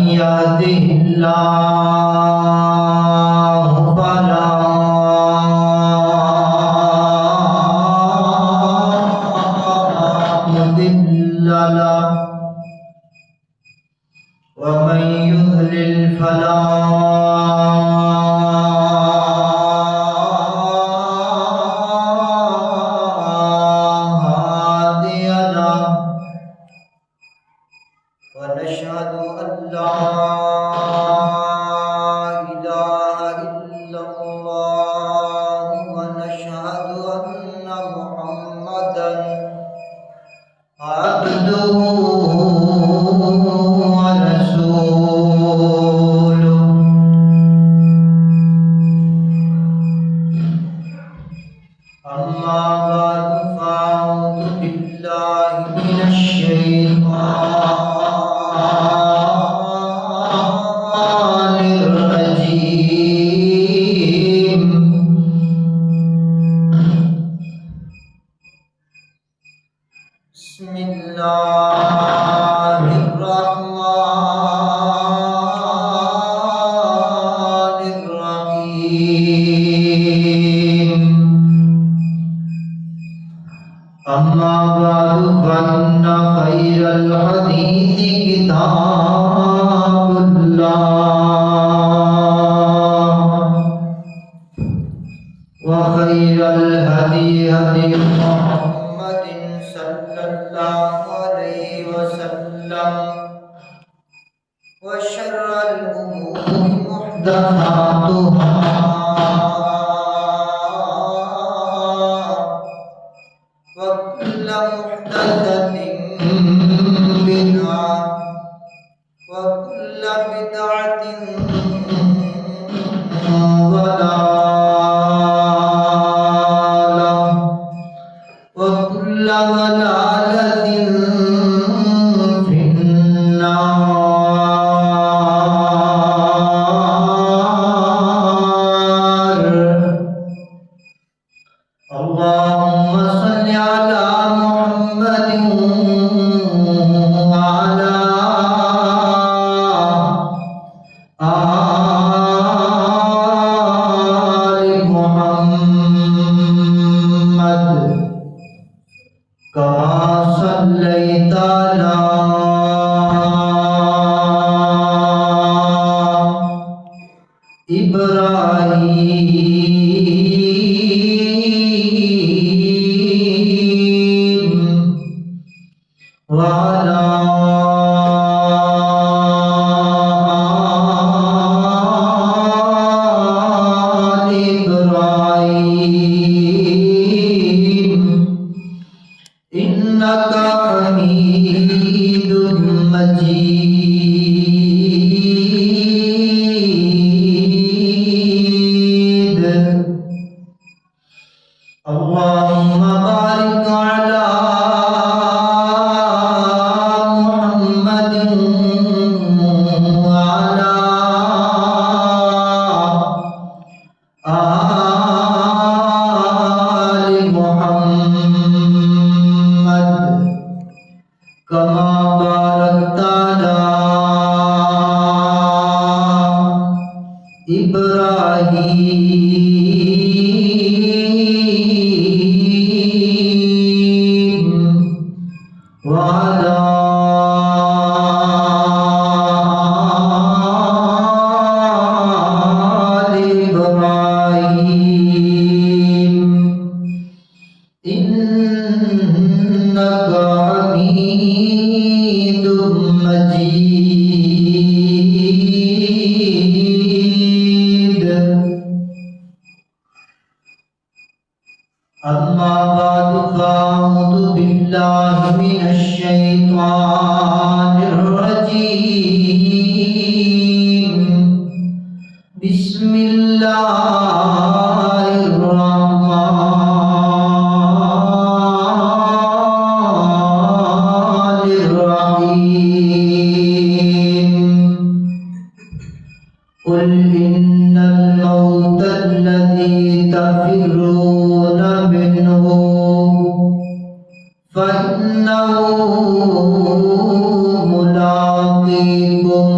يهده الله فلا مضل له ومن يضلل فلا هادي له ونشهد أن لا إله إلا الله ونشهد أن محمدا عبده ورسوله. أما بعد فأعوذ بالله من الشيطان الرجيم. بسم الله الرحمن الرحيم. أما بعد فإن خير الحديث كتاب الله وخير الهدي هدي محمد صلى الله عليه وسلم وشر الأمور محدثاتها وكل محدثة بدعة وكل بدعة ضلالة وكل ضلالة في النار. اللهم صل على محمد وعلى آل محمد كما صليت على إبراهيم وعلى آل إبراهيم إنك حميد مجيد. اللهم بارك على محمد وعلى آل محمد كما باركت على إبراهيم وعلى آل إبراهيم إنك حميد مجيد. أما بعد فأعوذ بالله من الشيطان الرجيم. بسم الله الرحمن الرحيم. قل إن الموت الذي تفرون منه فإنه ملاقيكم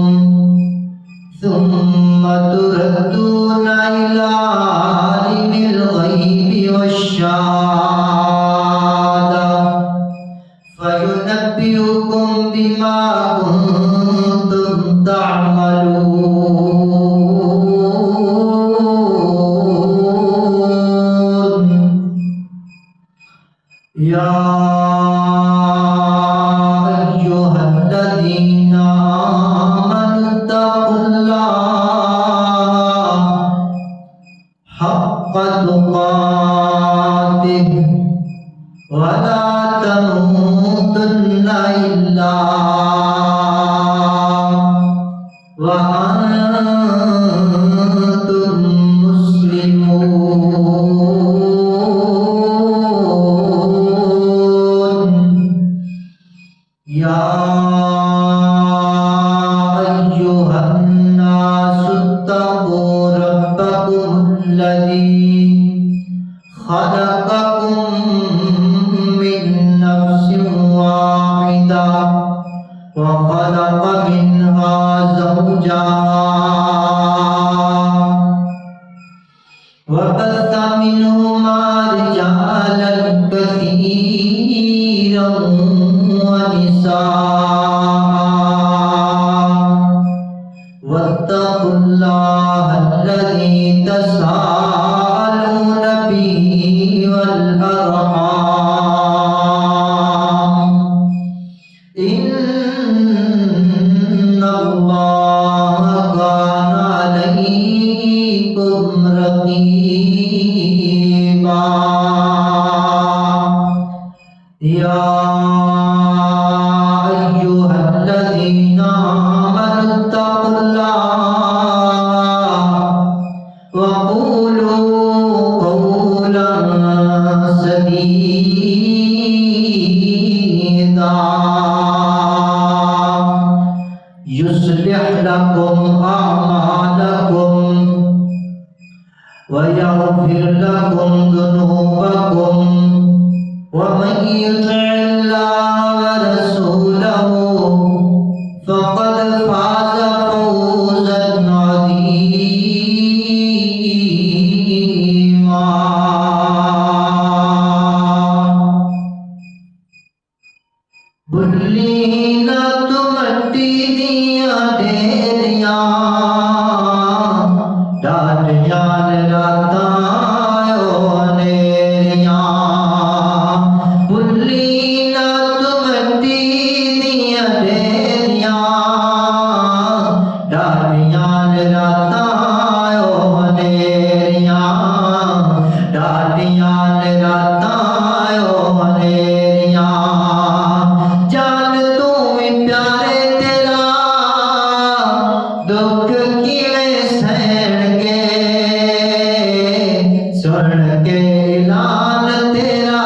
یا ایھا الذین آمنوا اتقوا اللہ حق تقاتہ ولا تموتن الا وانتم مسلمون یا ایھا الناس اتقوا ربکم الذی خلقکم من نفس واحدہ وخلق منها زوجها وبث منهما رجالا كثيرا ونساء واتقوا الله الذي تساءلون به والأرحام إن الله كان عليكم رقيبا يا أيها الذين آمنوا اتقوا الله وقولوا قولا سديدا يصلح لكم أعمالكم ويغفر لكم ذنوبكم ومن يطع الله ورسوله فقد فاز فوزا عظيما بھلی نہ تو مٹی دیا ڈیریاں ڈاڈیاں راتاں نیریاں بھلی نہ تو مٹی دیا ڈیریاں ڈاڈیاں راتاں نیریاں ڈاڈیاں راتاں نیریاں جان تو بھی پیارے تیرا دکھ کیویں سہن گے سن کے اعلان تیرا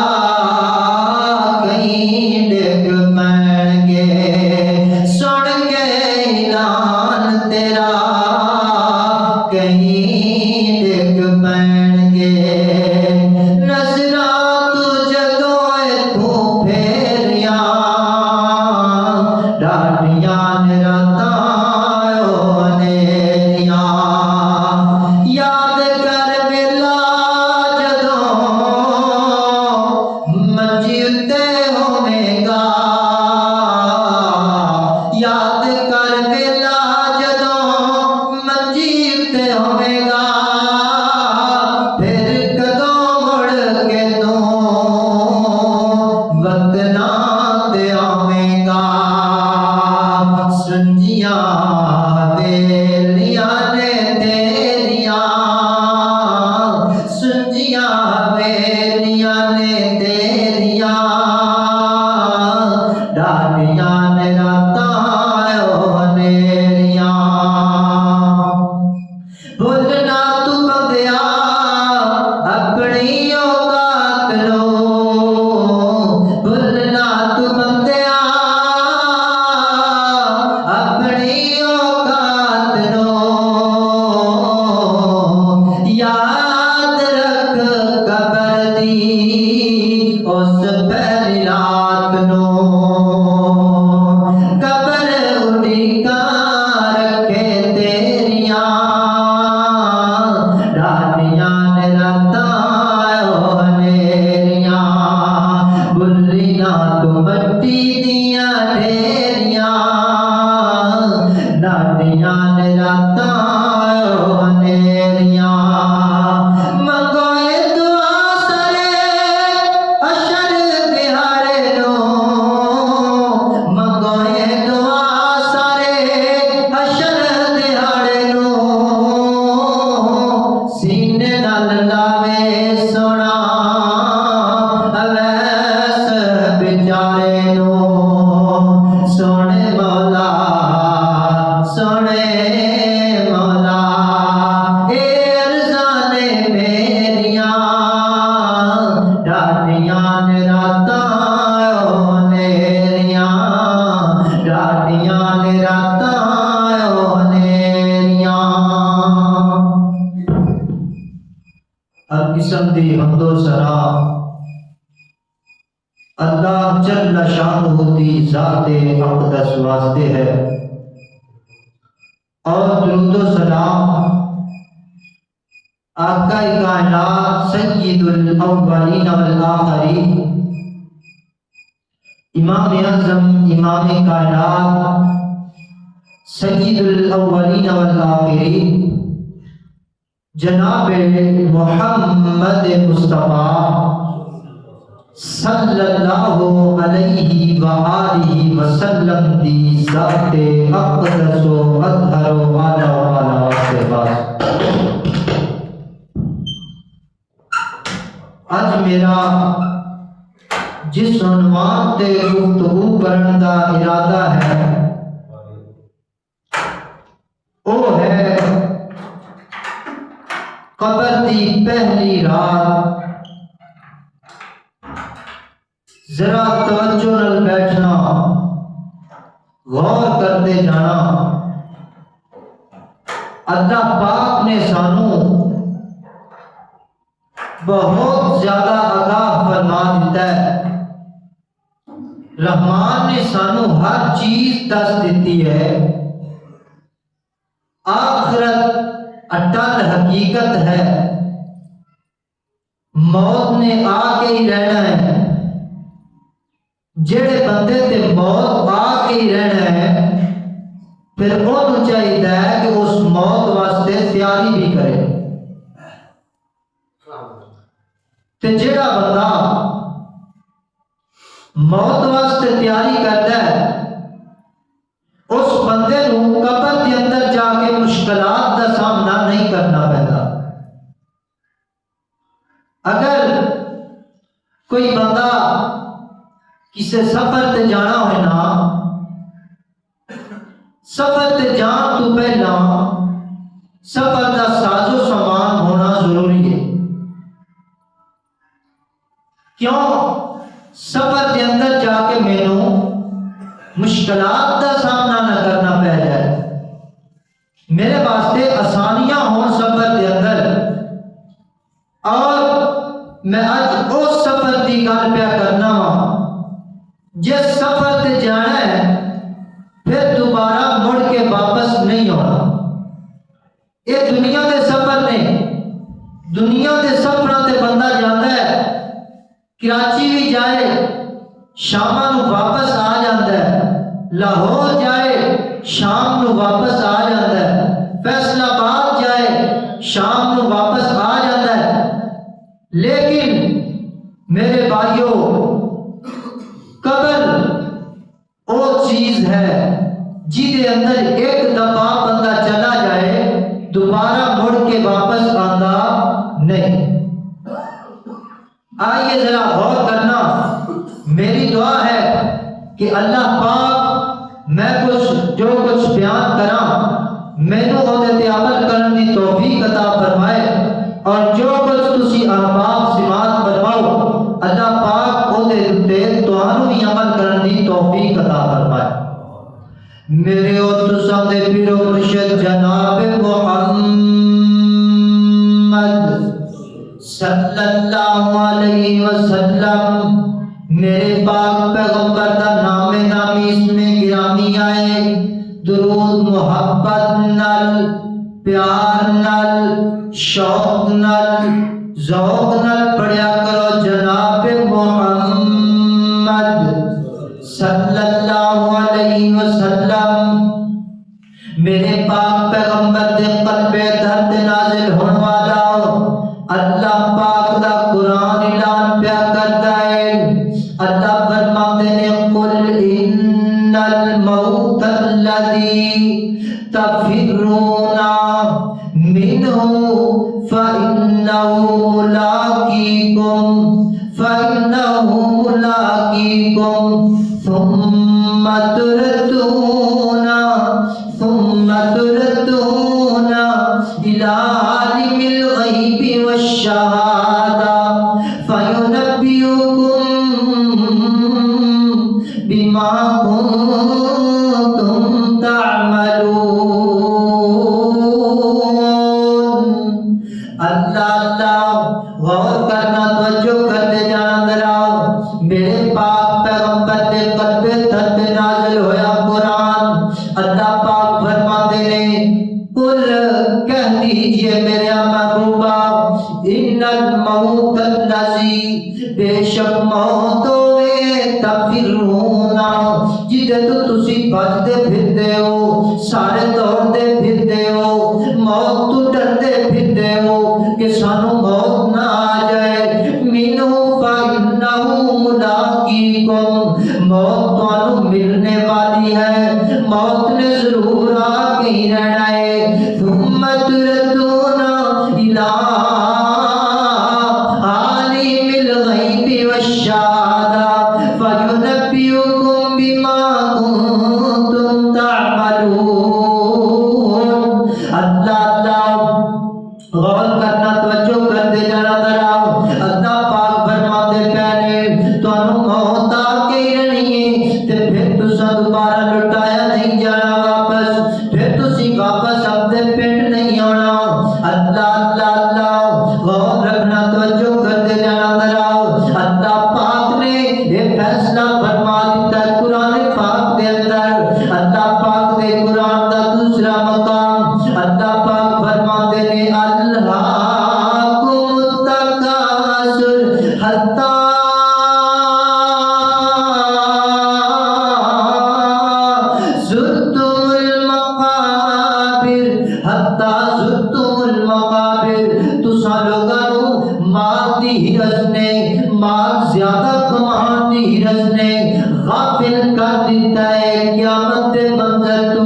کہیں ڈگ پین گے سن کے اعلان تیرا کہیں ڈگ پین گے نظراں تو جدوں اتھوں پھیریاں ڈاڈیاں راتاں نیریاں یاد کر ویلا جدوں منجی اُتے ہوویں گا یاد کر ویلا جدوں منجی اُتے ہوویں گا پھر کدوں مڑ کے تو وطناں تے آویں گا سنجیاں ویلیاں نے تیریاں سنجیاں ویلیاں نے تیریاں ڈاڈیاں راتاں نیریاں بھولنا تو بندیا اپنی اوقات لو بھولنا تو بندیا اپنی اوقات لو یاد رکھ قبر دی اس پہلی رات نو قبر اڈیکاں رکھے تیریاں ڈاڈیاں راتاں نیریاں بھلی نہ تو مٹی دیاں ڈیریاں ڈاڈیاں راتاں نیریاں منگوئے دعا سرے اشر ਰਾਤਾਂ ਨੇਰੀਆਂ, ਡਾਢੀਆਂ ਨੇ ਰਾਤਾਂ ਨੇਰੀਆਂ। ہر قسم دی حمد و ثنا اللہ جل شانہ دی ذات اقدس واسطے ہے، اور درود و سلام آقا کائنات سید الاولین والآخرین امام اعظم امام کائنات سید الاولین والآخرین جناب محمد مصطفیٰ صلی اللہ علیہ وآلہ وسلم دی ذات اقدس و اطہر و اعلی و اعلی سے بات۔ آج میرا جس عنوان تے گفتگو کرن دا ارادہ ہے وہ ہے قبر دی پہلی رات۔ ذرا توجہ نال بیٹھنا، غور کرتے جانا۔ اللہ پاک نے سانو بہت زیادہ آگاہ فرما دیتا ہے، رحمان نے سانو ہر چیز دس دیتی ہے۔ آخرت اٹل حقیقت ہے، موت نے آ کے ہی رہنا ہے۔ جڑے بندے تے موت آ کے ہی رہنا ہے، پھر انہوں چاہیے کہ اس موت واسطے تیاری بھی کرے۔ تے جڑا بندہ موت واسطے تیاری کرتا ہے، اس بندے نو قبر کے اندر جا کے مشکلات کا سامنا نہیں کرنا پڑتا۔ اگر کوئی بندہ کسی سفر تے جانا ہوئے نا، سفر تے جان تو پہلا سفر کا ساز و سامان ہونا ضروری ہے۔ کیوں؟ سفر کے اندر جا کے مینوں مشکلات کا سامنا نہ کرنا پہ جائے، میرے واسطے آسانیاں ہون سفر کے اندر۔ اور میں اج اس سفر کی گل پیا کرنا وا جس سفر تے جانا ہے پھر دوبارہ مڑ کے واپس نہیں ہونا۔ یہ دنیا دے سفر نے، دنیا دے سفراں تے بندہ جاتا ہے، کراچی بھی جائے شاماں نو واپس آ جاتا ہے، لاہور جائے شام نو واپس آ جاتا ہے، فیصل آباد جائے شام نو واپس آ جاتا ہے۔ لیکن میرے بھائیوں، قبر وہ چیز ہے جہدے اندر ایک دفعہ بندہ چلا جائے دوبارہ مڑ کے واپس آتا نہیں۔ آئیے ذرا غور کرنا، میری دعا ہے کہ اللہ پاک میں جو کچھ بیان کراں مینوں اودے تے عمل کرن دی توفیق عطا فرمائے، اور جو کچھ تسی احباب سماعت فرماؤ اللہ پاک اودے تے تہانوں بھی عمل کرن دی توفیق عطا فرمائے۔ میرے اور تساں دے پیر و مرشد جناب محمد صلی اللہ علیہ وسلم، میرے پاک پیغمبر دا نام نامی اسم گرامی آئے، درود محبت نال، پیار نال، شوق نال، ذوق نال پڑھیا کرو جناب محمد صلی اللہ علیہ وسلم۔ میرے پاک پیغمبر دے قلب درد نازل ہونے والا اللہ پاک دا قرآن اعلان پیا کرتا ہے۔ اللہ فرماتے ہیں قل ان الموت الذی تفرون منہ فإنہ ملاقیکم ثم تردون إلى عالم الغیب والشہادہ فینبئکم میرے پاک پیغمبر دے قلب تھر تے نازل ہویا قرآن۔ اللہ پاک فرماتے ہیں قل کہہ دیجئے میرے محبوبہ ان الموت الذی بے شک موت ہوئے تفرون جدے تو تسی بچدے پھردے ہو، سارے دوڑدے پھردے ہو، موت تو ڈردے پھردے ہو کہ سانو موت نہ آ جائے، منہ فإنہ ملاقیکم موت تانوں ملنے والی ہے، موت نے ضرور آ کے ہی رہنا ہے۔ ثم تردون الی عالم الغیب والشہادہ فینبئکم بما کنتم تعملون۔ اللہ غور کرنا، توجہ کر دے جانا ذرا۔ اللہ پاک فرماتے پہلے تانوں موت آ کے ہی رہنی ہے تے پھر تساں دوبارہ لٹایا نہیں جانا واپس، پھر تسی واپس اپنے پنڈ نہیں آنا۔ اللہ غور رکھنا، توجہ کر دے جانا ذرا۔ اللہ پاک نے یہ فیصلہ فرما دیتا ہے قرآن پاک دے اندر۔ اللہ پاک دے قرآن دا دوسرا مقام اللہ پاک فرماتے ہیں الہاکم التکاثر حتی زرتم المقابر، حتی زرتم المقابر تساں لوگاں نوں مال دی ہرس نے، مال زیادہ کمان دی ہرس نے غافل کر دیتا ہے، قیامت دے منظر تو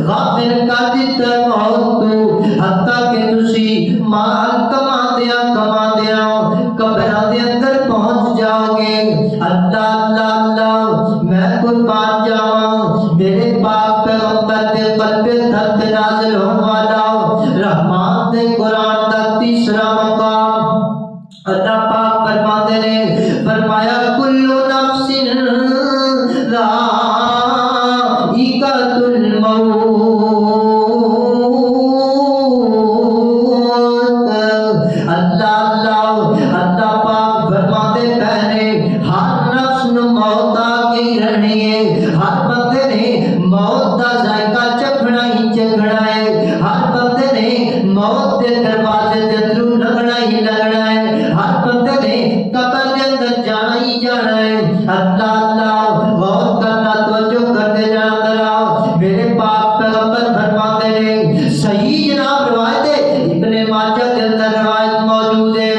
غافل کر دیتا ہے، موت تو، حتیٰ کہ تسی مال کماندیاں قبراں دے اندر پہنچ جاؤ گے۔ اللہ میں قربان جاواں میرے پاک پیغمبر دے قلب تھر تے نازل ہون والا رحمان دے قرآن دا تیسرا مقام اللہ پاک فرماتے نے، فرمایا کل نفس ذائقۃ الموت۔ اللہ پاک فرماتے پہلے ہر نفس نو موت آ کے ہی رہنی ہے، ہر بندے نے موت دا ذائقہ چکھنا ہی چکھنا ہے، ہر بندے نے موت دے دروازے دے اندروں لگنا ہی لگنا ہے، ہر بندے نے قبر دے اندر جانا ہی جانا ہے۔ اللہ غور کرنا، توجہ کرتے جانا ذرا۔ میرے پاک پیغمبر فرماتے ہیں صحیح جناب روایت ہے، ابن ماجہ کے اندر روایت موجود ہے،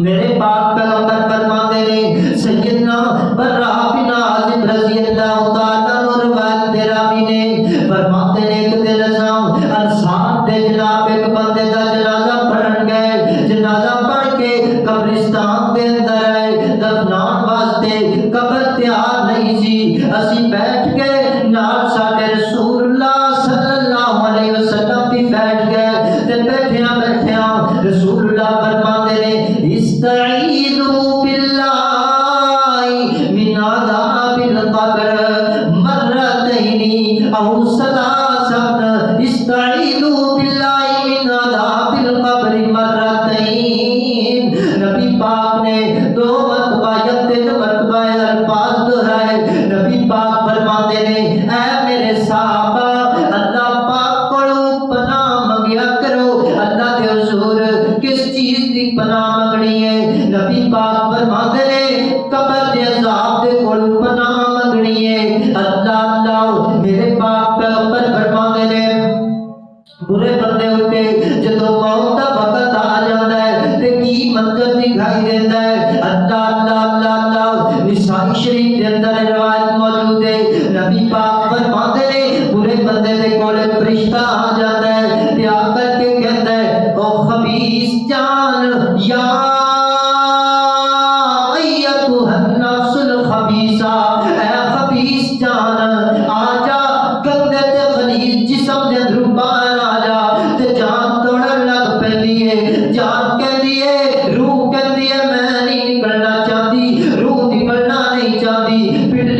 میرے پاک پیغمبر فرماتے ہیں سیدنا برہ بن عازب رضی اللہ تعالیٰ عنہ روایت راوی نے فرماتے ہیں ایک دن انسان دے جناب ایک بندے دا جنازہ پڑھن گئے، جنازہ پڑھ کے قبرستان دے اندر آئے، دفنان واسطے قبر تیار نہیں سی، اسی بیٹھ کے نال ساڈے رسول اللہ صلی اللہ علیہ وسلم بھی بیٹھ گئے تے بیٹھیاں رسول اللہ فرماتے ہیں استعیذوا باللہ من عذاب القبر مرتین او ثلاثا، استعیذوا باللہ من عذاب القبر مرتین۔ نبی پاک نے دو مرتبہ یا تین مرتبہ الفاظ دہرائے، نبی پاک فرماتے ہیں اے میرے صحابہ اللہ پاک کو پناہ منگیا کرو، اللہ دے حضور کس چیز دی پناہ منگنی ہے؟ نبی پاک فرماتے ہیں قبر دے عذاب دے کول پناہ منگنی ہے۔ اللہ میرے پاک پیغمبر فرماتے ہیں برے بندے ہوتے جدو موت دا وقت آ جاتا ہے تے کی منظر دکھائی دیتا ہے۔ اللہ نسائی شریف کے اندر روایت موجود ہے، نبی پاک فرماتے ہیں برے بندے دے کول فرشتہ آ جاتا ہے تے آ کر کے کہتا ہے او خبیث جان یا ایتھا النفس الخبیثہ، اے خبیث جان آ جا گندے تے غلیظ جسم دے اندر باہر آ جا تے جان توڑن لگ پیندی ہے، جان کہندی ہے، روح کہندی ہے میں نہیں نکلنا چاہتی، روح نکلنا نہیں چاہتی، پٹلی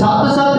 7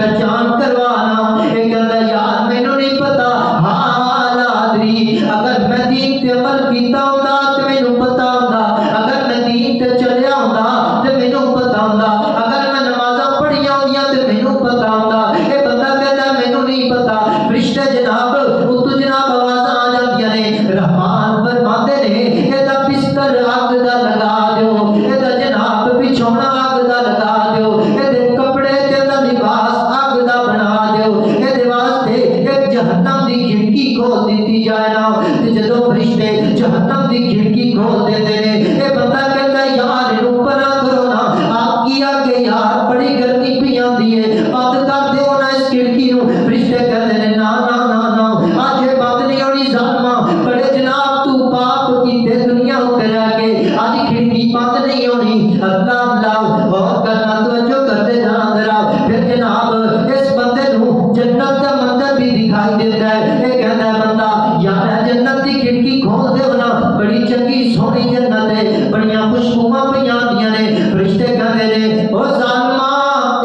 پہچان کروانا. یہ کہتا یار مینوں نہیں پتا ہاں لادری اگر میں دین تے عمل کیتا ہوندا تے مینوں پتا ہوندا, اگر میں دین تے چلیا ہوندا تے مینوں پتا ہوندا, اگر میں نمازاں پڑھیاں ہوندیاں تے مینوں پتا ہوندا. یہ بندہ کہتا مینوں نہیں پتا. فرشتے جناب اتو جناب آوازاں آ جاندیاں نے. رحمان فرماندے نے اے دا بستر اگ دا لگا دیو, اے دا جناب بچھونا اگ دا لگا دیو, اے دے کپڑے تے دا لباس اگ دا بنا دیو, اے دے واسطے ایک جہنم دی کھڑکی کھول دیتی جائے نا. تے جدوں فرشتے جہنم دی کھڑکی کھول دیندے نے, اے بندہ کہندا یار اینوں پرا کرو نا, آپ کی آگے یار بڑی گرمی پئی آندی ہے, بند کر دیو نا اس کھڑکی نوں. فرشتے کہندے نے نا نا نا نا اج یہ بند نہیں ہونی ظالما, بڑے جناب تو پاپ کیتے دنیا تے رہ کے اج کھڑکی بند نہیں ہونی. اللہ اللہ غور کرنا توجہ کرتے جانا ذرا. پھر جناب اس بندے نوں جنت دا منظر بھی دکھائی دیتا ہے. یہ کہندا ہے بندہ یار جنت دی کھڑکی کھول دیو نا, بڑی چنگی سونی جنت ہے, بڑیاں خوشبوواں پیاں ہوندیاں نے. فرشتے کہندے نے او ظالما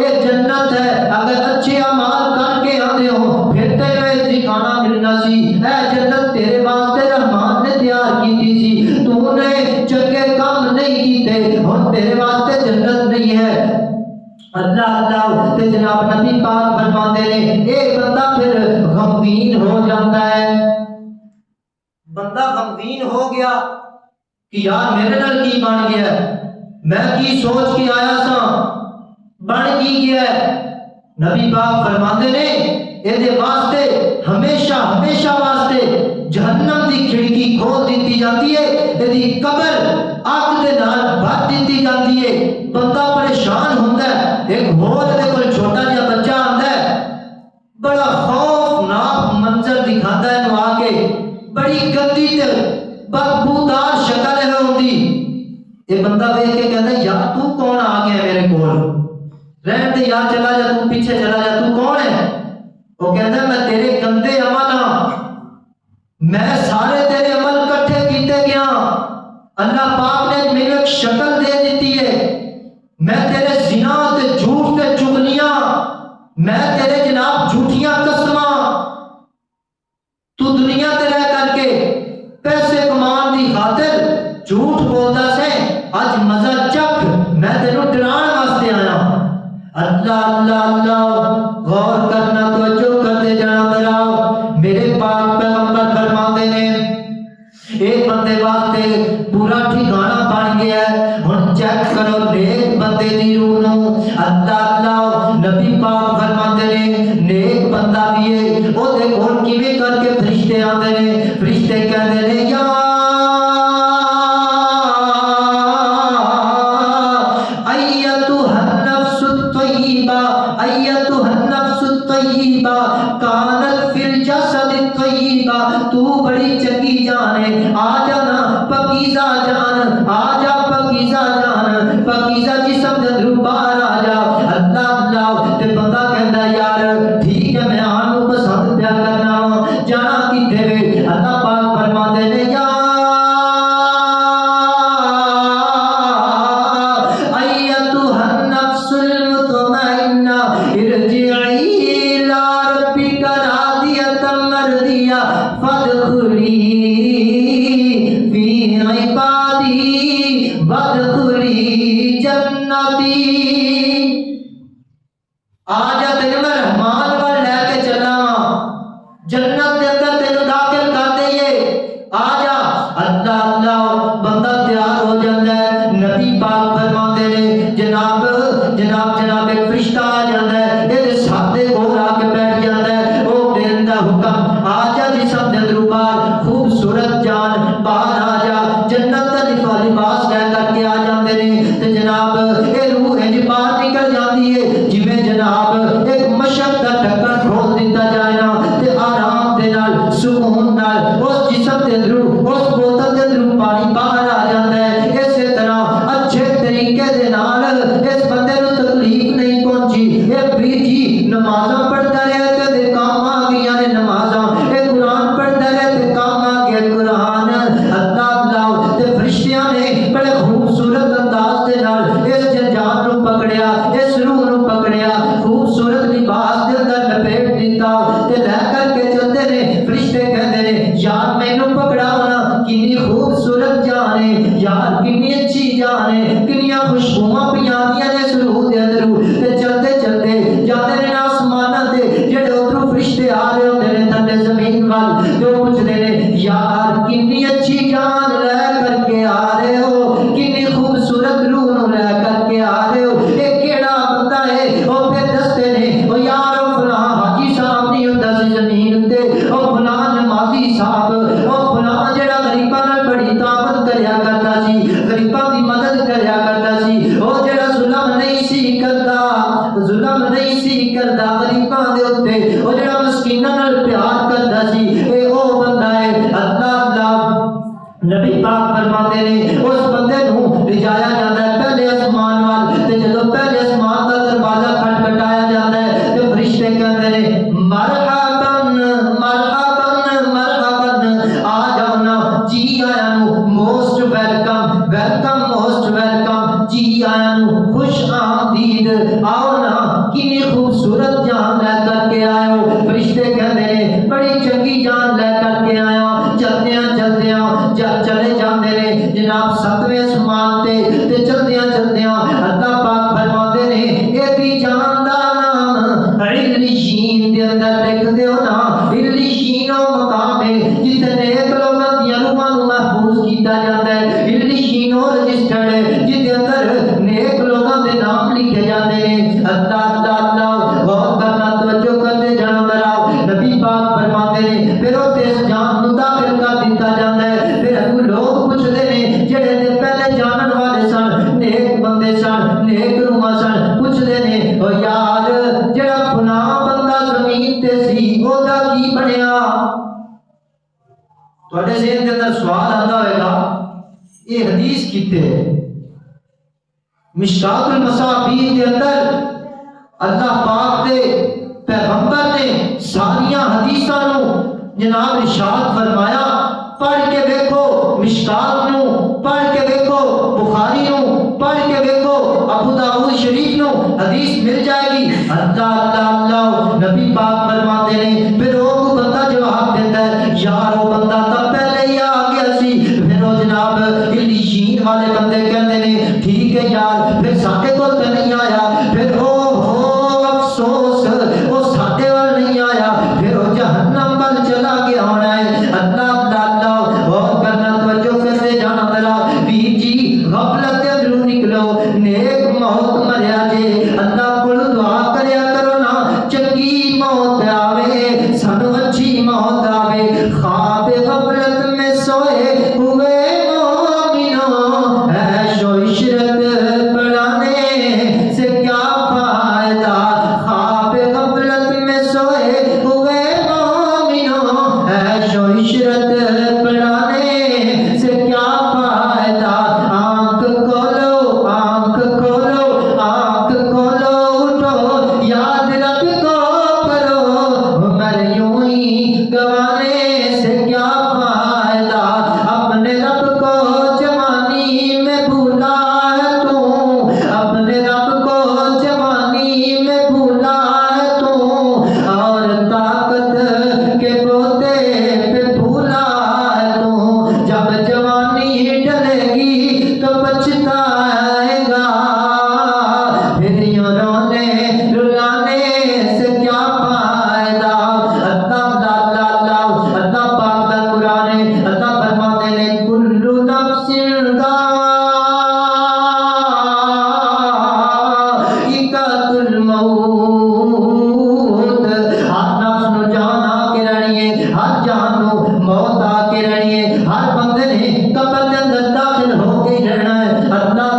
یہ جنت ہے, اگر اچھے اعمال کر کے آندے ہو پھر تینوں ٹھکانہ ملنا سی. اے جنت تیرے واسطے رحمان نے تیار کیتی سی, تو نے چنگے کام نہیں کیتے, ہن تیرے واسطے جنت نہیں ہے. اللہ اللہ تے جناب نبی پاک فرماندے نے اے بندہ پھر غمگین ہو جاتا ہے. بندہ غمگین ہو گیا کہ یار میرے نال کی بن گیا, میں کی سوچ کے آیا سا بن کی گیا. نبی پاک فرماندے نے اے دے واسطے ہمیشہ ہمیشہ واسطے جہنم دی کھڑکی کھول دیتی جاتی ہے, اے دی قبر اگ دے نال بھر دیتی جاتی ہے. بندہ پریشان ہوندا ہے. ایک ہور دے کول چھوٹا جہا بچہ آندا ہے, بڑا خوفناک منظر دکھاتا ہے نو آ کے, بڑی گندی تے بدبودار شکل ہے ہوندی. یہ بندہ دیکھ کے کہتا ہے یار تو کون آ گیا میرے کول, رہن دے یار چلا جا, تو پیچھے چلا جا, تو کون ہے؟ وہ کہتا ہے میں تیرے گندے عمل ہاں, میں سارے تیرے عمل کٹھے کیتے گیا. اللہ پاک نے میرے ایک شکل دے دیتی ہے, میں تیرے زنا تے جھوٹ تے چغلیاں, میں تیرے جناب جھوٹیاں قسماں, تو دنیا تے رہ کر کے پیسے کمان دی خاطر جھوٹ بولتا سے, اج مزہ چک, میں تینوں ڈران واسطے آیا. اللہ اللہ اللہ غور کرنا توجہ کرتے جانا ذرا. میرے پاک پیغمبر فرماندے نے ایک بندے واسطے پورا ٹھکانہ بن گیا ہے. ہن چیک کرو نیک بندے دی روح نو. اللہ اللہ نبی پاک فرماندے نے نیک بندہ بھی ہے, او دے کول کیویں کر کے فرشتے آندے نے. فرشتے کہندے نے یا ایتھا النفس الطیبہ, ایتھا النفس الطیبہ کانت فی الجسد الطیبہ, تو بڑی چنگی جان ہے, آ جانا پاکیزہ جان, آ جا پاکیزہ جان, پاکیزہ جسم دے اندروں باہر آ جا. اللہ اللہ تے بندہ کہندا یار ٹھیک ہے میں آن نو پسند پیا کرنا, جانا کیتے وے. اللہ پاک فرماندے نے یا ایتھا النفس المطمئنہ ارجعی الی ربک راضیۃ مرضیہ فادخلی فی عبادی وادخلی جنتی. آجا تینوں میں رحمان وال لے کے چلنا وا, جنت دے اندر تینوں داخل کر دئیے, آجا. اللہ اللہ بندہ تیار ہو جاتا ہے. نبی پاک فرماتے نے جناب جناب جناب ایک فرشتہ آ جاتا ہے, یہ ساتھے کول آ کے بیٹھ جاتا ہے. وہ دیندہ حکم آجا جسم دے اندروں باہر, خوبصورت جان باہر آ جا. جنت دا لباس لے کر کے آ جاندے نے تے جناب اے روح انج باہر نکل جاتی ہے جویں جناب ایک مشک دا ڈھکن کھول دیتا جائے نا, تے آرام دے نال سکون نال اس جسم دے اندروں اس بوتل دے اندروں پانی باہر آ جاتا ہے. اسی طرح اچھے طریقے دے نال اس بندے نوں تکلیف نہیں پہنچی. اے پیر جی نمازاں پڑھدا رہے تے دے کام آ گئیاں نے نمازاں, اے قرآن پڑھدا رہے تے کام آ گیا قرآن. اللہ اللہ تے فرشتیاں نے بڑے خوبصورت انداز دے نال اس جنجال نوں پکڑیا, اس روح نوں پکڑیا, خوبصورت لباس لپیٹ دیتا تے لے کر کے چلتے نے فرشتے کہندے نے یار مینوں پکڑاؤ نا کنی خوبصورت جان ہے یار کنی اچھی جان ہے کنیاں خوشبوواں پیاندیاں نے سرو دے اندرو تے چلتے چلتے جاندے نے آسماناں تے جڑے ادھروں فرشتے آ رہے ہوندے نے تھلے زمین وال تے او پوچھدے نے یار کنی اچھی جان لے کر کے آ رہے ہو کنی خوبصورت روح نو لے کر کے آ رہے ہو اے کیڑا بندہ ہے او پھر دستے نے او یار او فلاں حاجی صاحب نہیں ہوندا سی زمین تے او فلاں نمازی صاحب او فلاں جڑا غریباں نال بڑی طاقت کریا کردا سی غریباں دی مدد کریا کردا سی او جڑا ظلم نہیں سی کردا غریباں دے اوتے او جڑا مسکیناں نال پیار کردا سی اے او بندہ ہے اللہ نبی پاک فرماتے نے اس بندے نو لجایا جاتا ہے پہلے آسمان وال تے جدوں پہلے آسمان دا دروازہ کھٹکھٹایا جاتا ہے تے فرشتے کہندے نے مرحبا مرحبا مرحبا آ جاؤ نا جی آیا نو most welcome welcome most welcome جی آیا نو خوش آمدید آؤ نا کنی خوبصورت جان لے کر کے آئے ہو فرشتے کہندے نے بڑی چنگی جان لے کر کے آیا چلدیاں چلے جاندے نے جناب 7ویں آسمان تے چلدیاں اللہ پاک فرماندے نے اے دی جان دا نام علیین دے اندر لکھ دیو نا علیین او مقام ہے جتھے نیک لوگاں دیاں روحاں نوں محفوظ کیتا جاندا ہے علیین او رجسٹرڈ ہے جتے اندر نیک لوگاں دے نام لکھے جاندے نے اللہ غور کرنا توجہ کرتے جانا ذرا نبی پاک فرماتے نے پھر او اس جان نوں داخل کر دتا جاندا ہے پھر اگوں لوگ پوچھدے نے جڑے تے پہلے جانن والے سن نیک بندے سن نیک روح سن پوچھدے نے او یار جڑا فلاں بندہ زمین تے سی او دا کی بنیا تواڈے ذہن دے اندر سوال آندا ہوئے گا یہ حدیث کیتے مشکات المصابیح دے اندر اللہ پاک دے پیغمبر نے ساریاں حدیثاں نو جناب ارشاد فرمایا پڑھ کے دیکھو مشکات نو پڑھ کے دیکھو بخاری نو پڑھ کے دیکھو ابو داؤد شریف نو حدیث مل جائے گی اللہ نبی پاک فرماتے ہیں پھر وہ بندہ جواب دیتا ہے یار وہ بندہ تو پہلے ہی آ گیا سی پھر وہ جناب علیین والے بندے کہندے نے ٹھیک ہے یار پھر ساڈے کول تے نہیں آیا پھر افسوس وہ ساڈے وال نہیں آیا پھر وہ جہنم وال چلا گیا ہونا ہے اللہ غور کرنا توجہ کرتے جانا ذرا ویر جی غفلت تے اندروں نکلو نیک موت مریا جے اللہ کول دعا کریا کرو نا چنگی موت آوے سانو اچھی موت آوے خواب غفلت میں سوئے ہوئے مومنوں عیش و عشرت بڑھانے سے کیا فائدہ خواب غفلت میں سوئے ہوئے مومنوں عیش و عشرت بڑھانے سے کیا فائدہ آنکھ کھولو اٹھو یاد رب کو کرو عمر یوں ہی گوانے سے کیا فائدہ اپنے رب کو جوانی میں بھولا ہے تو اپنے رب کو جوانی میں بھولا ہے تو اور طاقت کے بوتے پہ بھولا ہے تو جب جوانی ڈلے گی تو پچھتائے گا پھر یوں رونے رلانے سے کیا فائدہ اللہ پاک دا قرآن ہے اللہ فرماتے ہیں کل نفس ذائقۃ الموت ہر نفس نو جان آ کے رہنی ہے ہر جان نو موت آ کے رہنی ہے ہر بندے نے قبر دے اندر داخل ہو کے رہنا ہے اللہ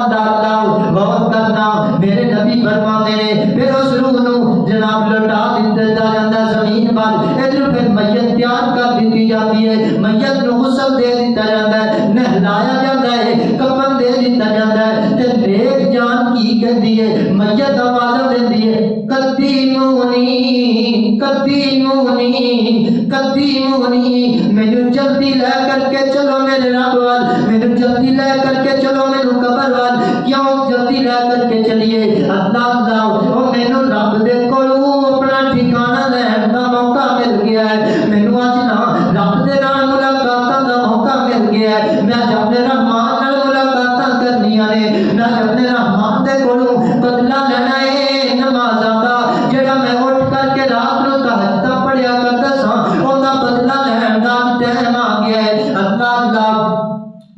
غور کرنا میرے نبی فرماتے ہیں پھر اس روح نو جناب لوٹا دتا جاتا زمین پر ادھر پھر میت تیار کر دیتی جاتی ہے میت نو غسل دے دیتا جاتا ہے نہلایا جاتا ہے کفن دے دیتا جاتا ہے تے نیک جان کی کہندی ہے میت آواز دیندی ہے قدیمونی مینوں جلدی لے کر کے چلو میرے رب وال مینوں جلدی لے کر کے چلو مینوں قبر وال کیوں جلدی لے کر کے چلیے اللہ او مینوں رب دے کولوں اپنا ٹھکانہ گیا ہے. اللہ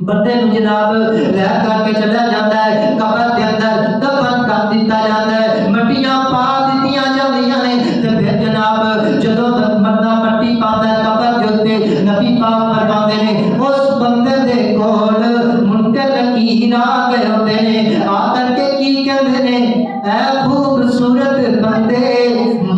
بندے نو جناب لے کر کے چلا جاتا ہے, قبر کے اندر دفن کر دیتا جاتا ہے, مٹیاں پا دیتیاں جاندیاں نے. تے پھر جناب جدوں مردا مٹی پاتا ہے قبر دے اوتے, نبی پاک فرماندے نے اس بندے دے کول منکر نکیر آ گئے ہوندے نے. آ کر کے کی کہندے نے, اے خوبصورت بندے,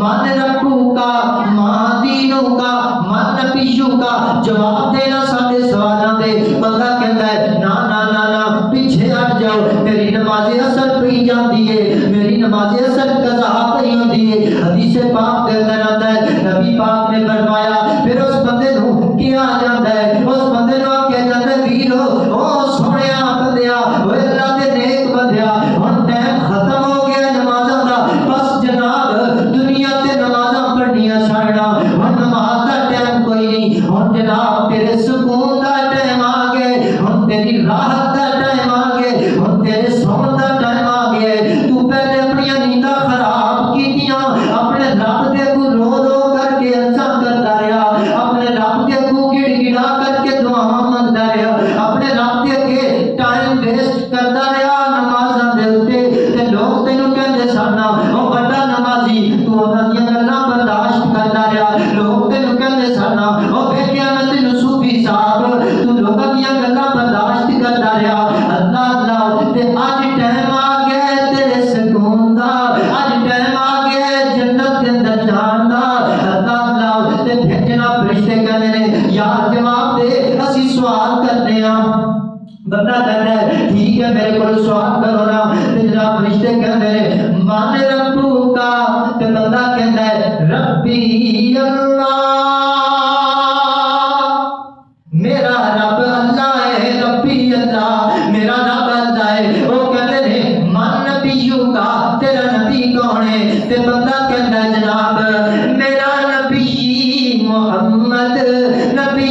من ربو کا ماں دینوں کا من نبیوں کا, جواب دینا سارے سوالاں دے. بندہ کہتا ہے نا نا نا نا پیچھے ہٹ جاؤ, میری نماز اثر پئی جاندی ہے, میری نماز اثر قضا پئی ہوندی ہے. حدیث پاک دے اندر آتا ہے نبی پاک نے فرمایا پھر اس بندے نو کیا جاتا ہے, اس بندے نو کیا جاتا ہے ویرو او سونیا بندیا, او اللہ دے نیک بندیا, ہن ٹائم ختم ہو گیا نمازاں دا, بس جناب دنیا تے نمازاں پڑھنیاں چھڑنا, ہن نماز دا ٹائم کوئی نہیں. ہن جناب تیرے سکون دا ٹائم آ گیا, ہن تیری راحت دا ٹائم آ گیا, ہن تیرے سون دا ٹائم آ گیا. تو پہلے اپنی نینداں خراب کیتیاں, اپنے رب دے کو رو رو کر کے عرضاں کرتا رہیا, اپنے رب دے کو گڑ گڑا کر کے دعاواں منگدا رہیا, اپنے رب دے کے ٹائم ویسٹ کرتا رہیا نمازاں دے اوتے. تے لوگ تینوں کہندے سن او بڑا نمازی, تو انہاں دیاں گلاں برداشت کرتا رہیا. لوگ تینوں کہندے سن او ویکھیا میں تینوں صوفی صاحب, تو لوکاں دیاں گلاں برداشت کرتا رہیا. اللہ اللہ تے اج ٹائم آ گیا تیرے سکون دا, اج ٹائم آ گیا جنت دے اندر جان دا. اللہ اللہ تے پھر جناب فرشتے کہندے نے یار جواب دے, اسی سوال کرنے ہاں. بندہ کہتا ہے ٹھیک ہے میرے کو سوال کرو نا. تے جناب فرشتے کہندے نے من ربو کا, تے بندہ کہندا ہے ربی اللہ, میرا رب اللہ ہے, ربی اللہ میرا رب اللہ ہے. وہ کہتے ہیں من نبیوں کا, تیرا نبی کون ہے؟ تے بندہ کہتا ہے جناب میرا نبی محمد, نبی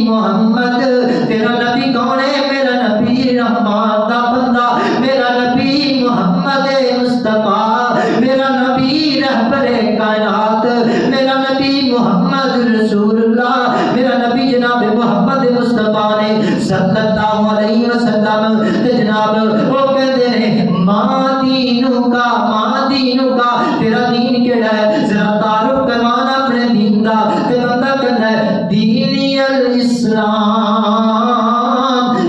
محمد. تیرا نبی کون ہے؟ میرا نبی رحمان دا بندہ, میرا نبی محمد مصطفیٰ, میرا نبی رہبر کائنات, میرا نبی محمد رسول اللہ, میرا نبی جناب محمد مصطفیٰ نے صلی اللہ علیہ وسلم. تے جناب وہ کہتے ہیں ماں دینوں کا, ماں دینوں کا, تیرا دین کیڑا ہے؟ ذرا تعارف کروانا اپنے دین دا. تے بندہ کہتا ہے دینی الاسلام,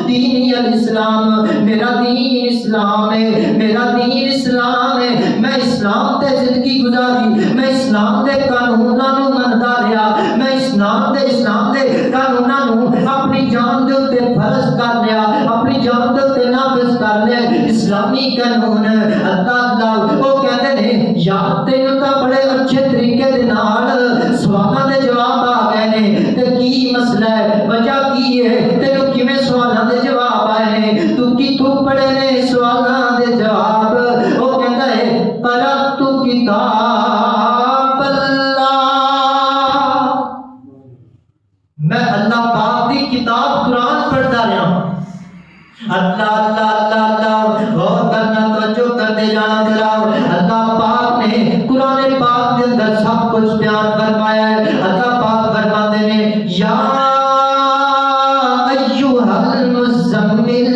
دینی الاسلام, میرا دین اسلام ہے, میرا دین اسلام ہے. میں اسلام تے زندگی گزاری, میں اسلام دے قانوناں نو مندا رہیا, میں اسلام دے قانوناں نو اپنی جان دے اوتے فرض کر لیا, اپنی جان دے اوتے نافذ کر لیا اسلامی قانون. اللہ اللہ وہ کہتے ہیں یار تینوں تا بڑے اچھے طریقے دے نال سوالاں دے جواب آ گئے نے. تے کی مسئلہ ہے, وجہ کی ہے, تینوں کیویں سوالاں دے جواب آئے نے, تو کتھوں پڑھے نے سوالاں دے جواب؟ وہ کہتا ہے قرأت کتاب اللہ, میں اللہ پاک دی کتاب قرآن پڑھتا رہا ہوں. اللہ اللہ اللہ اللہ غور کرنا, توجہ کرتے جانا ذرا. اللہ پاک نے قرآن پاک کے اندر سب کچھ بیان فرمایا ہے. اللہ پاک فرماتے ہیں یا ایھا المزمل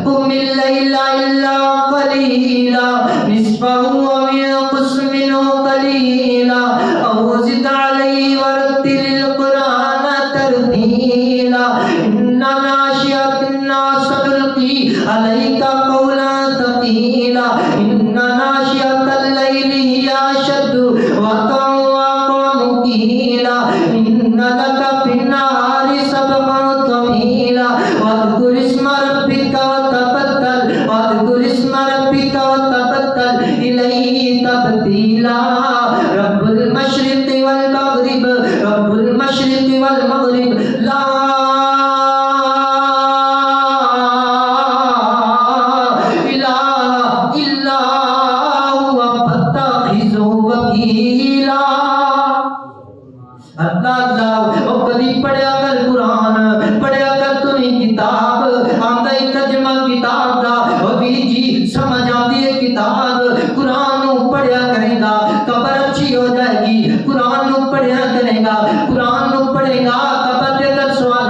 قم اللیل الا قلیلا نصفہ او انقص منہ قلیلا او زد علیہ ورتل القرآن ترتیلا انا ناشئۃ سنلقی علیک قولا ثقیلا ان ناشئۃ اللیل ہی اشد وطئا واقوم قیلا ان لک فی النہار سبحا طویلا واذکر اسم ربک وتبتل واذکر اسم ربک وتبتل الیہ تبتیلا. رب المشرق والمغرب, رب المشرق والمغرب لا اللہ اللہ وہ کبھی پڑھیا کر قرآن, پڑھیا کر تو نہیں کتاب, آتا ہی ترجمہ کتاب دا. وہ بھی جی سمجھ آتی ہے کتاب, قرآن نو پڑھیا کرے گا قبر اچھی ہو جائے گی. قرآن نو پڑھیا کرے گا, قرآن نو پڑھے گا قبر دے اندر سوال